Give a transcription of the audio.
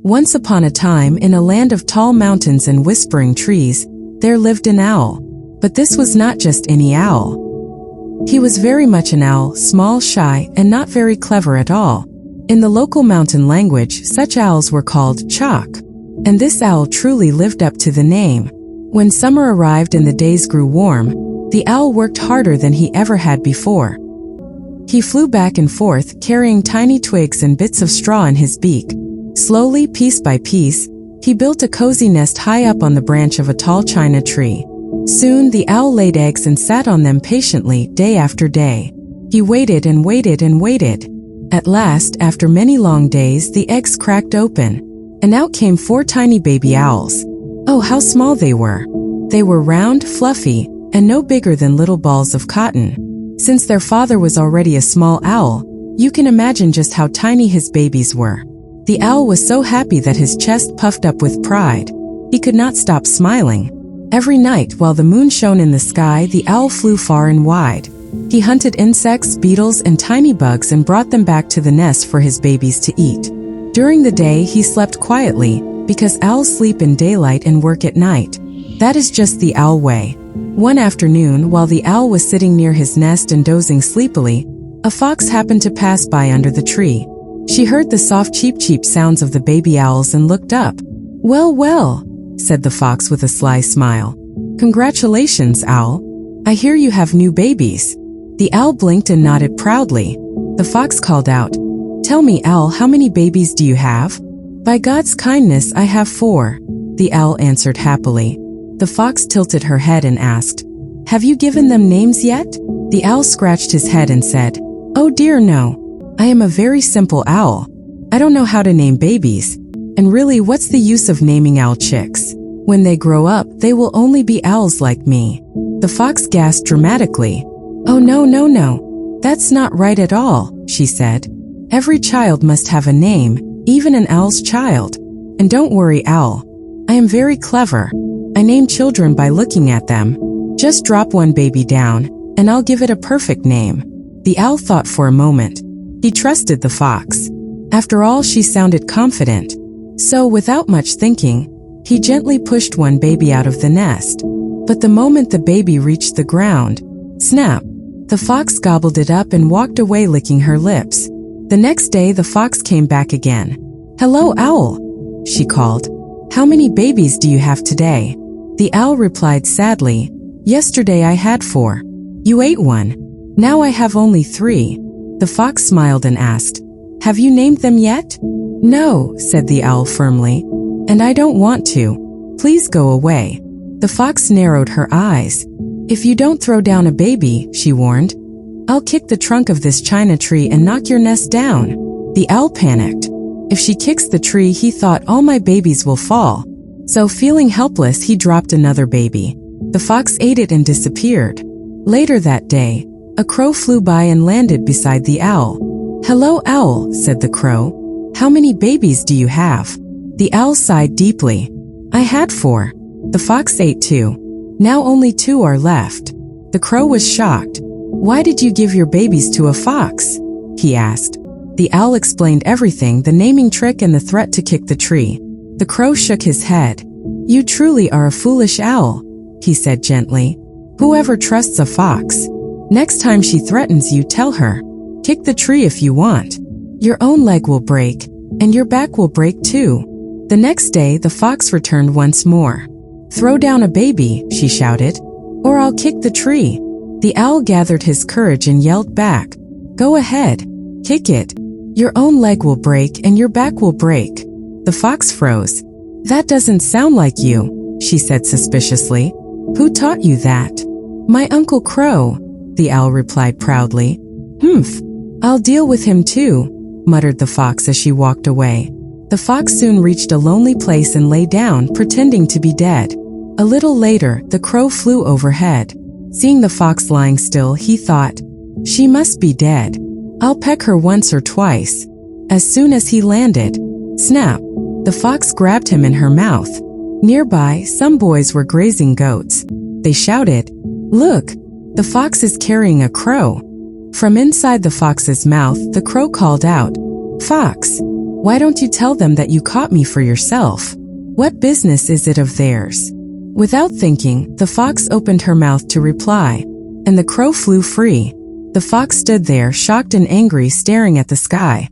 Once upon a time, in a land of tall mountains and whispering trees, there lived an owl. But this was not just any owl. He was very much an owl, small, shy, and not very clever at all. In the local mountain language, such owls were called chok. And this owl truly lived up to the name. When summer arrived and the days grew warm, the owl worked harder than he ever had before. He flew back and forth, carrying tiny twigs and bits of straw in his beak. Slowly, piece by piece, he built a cozy nest high up on the branch of a tall china tree. Soon the owl laid eggs and sat on them patiently, day after day. He waited and waited and waited. At last, after many long days, the eggs cracked open, and out came 4 tiny baby owls. Oh, how small they were! They were round, fluffy, and no bigger than little balls of cotton. Since their father was already a small owl, you can imagine just how tiny his babies were. The owl was so happy that his chest puffed up with pride. He could not stop smiling. Every night, while the moon shone in the sky, the owl flew far and wide. He hunted insects, beetles, and tiny bugs and brought them back to the nest for his babies to eat. During the day, he slept quietly, because owls sleep in daylight and work at night. That is just the owl way. One afternoon, while the owl was sitting near his nest and dozing sleepily, a fox happened to pass by under the tree. She heard the soft cheep-cheep sounds of the baby owls and looked up. "Well, well," said the fox with a sly smile. "Congratulations, owl. I hear you have new babies." The owl blinked and nodded proudly. The fox called out, "Tell me, owl, how many babies do you have?" "By God's kindness, I have 4, the owl answered happily. The fox tilted her head and asked, "Have you given them names yet?" The owl scratched his head and said, "Oh dear, no. I am a very simple owl. I don't know how to name babies. And really, what's the use of naming owl chicks? When they grow up, they will only be owls like me." The fox gasped dramatically. "Oh no, no, no. That's not right at all," she said. "Every child must have a name, even an owl's child. And don't worry, owl. I am very clever. I name children by looking at them. Just drop one baby down, and I'll give it a perfect name." The owl thought for a moment. He trusted the fox. After all, she sounded confident. So, without much thinking, he gently pushed one baby out of the nest. But the moment the baby reached the ground, snap, the fox gobbled it up and walked away licking her lips. The next day, the fox came back again. "Hello, owl," she called. "How many babies do you have today?" The owl replied sadly, "Yesterday I had 4. You ate one. Now I have only 3. The fox smiled and asked, "Have you named them yet?" "No," said the owl firmly, "and I don't want to. Please go away." The fox narrowed her eyes. "If you don't throw down a baby," she warned, "I'll kick the trunk of this china tree and knock your nest down." The owl panicked. If she kicks the tree, he thought, all my babies will fall. So feeling helpless, he dropped another baby. The fox ate it and disappeared. Later that day, a crow flew by and landed beside the owl. "Hello, owl," said the crow. "How many babies do you have?" The owl sighed deeply. "I had 4. The fox ate 2. Now only 2 are left." The crow was shocked. "Why did you give your babies to a fox?" he asked. The owl explained everything, the naming trick and the threat to kick the tree. The crow shook his head. "You truly are a foolish owl," he said gently. "Whoever trusts a fox? Next time she threatens you, tell her, 'Kick the tree if you want. Your own leg will break, and your back will break too.'" The next day, the fox returned once more. "Throw down a baby," she shouted, "or I'll kick the tree." The owl gathered his courage and yelled back, "Go ahead. Kick it. Your own leg will break and your back will break." The fox froze. "That doesn't sound like you," she said suspiciously. "Who taught you that?" "My Uncle Crow," the owl replied proudly. "Humph. I'll deal with him too," muttered the fox as she walked away. The fox soon reached a lonely place and lay down, pretending to be dead. A little later, the crow flew overhead. Seeing the fox lying still, he thought, "She must be dead. I'll peck her once or twice." As soon as he landed, snap, the fox grabbed him in her mouth. Nearby, some boys were grazing goats. They shouted, "Look, the fox is carrying a crow." From inside the fox's mouth, the crow called out, "Fox, Why don't you tell them that you caught me for yourself? What business is it of theirs?" Without thinking, the fox opened her mouth to reply, and the crow flew free. The fox stood there shocked and angry, staring at the sky.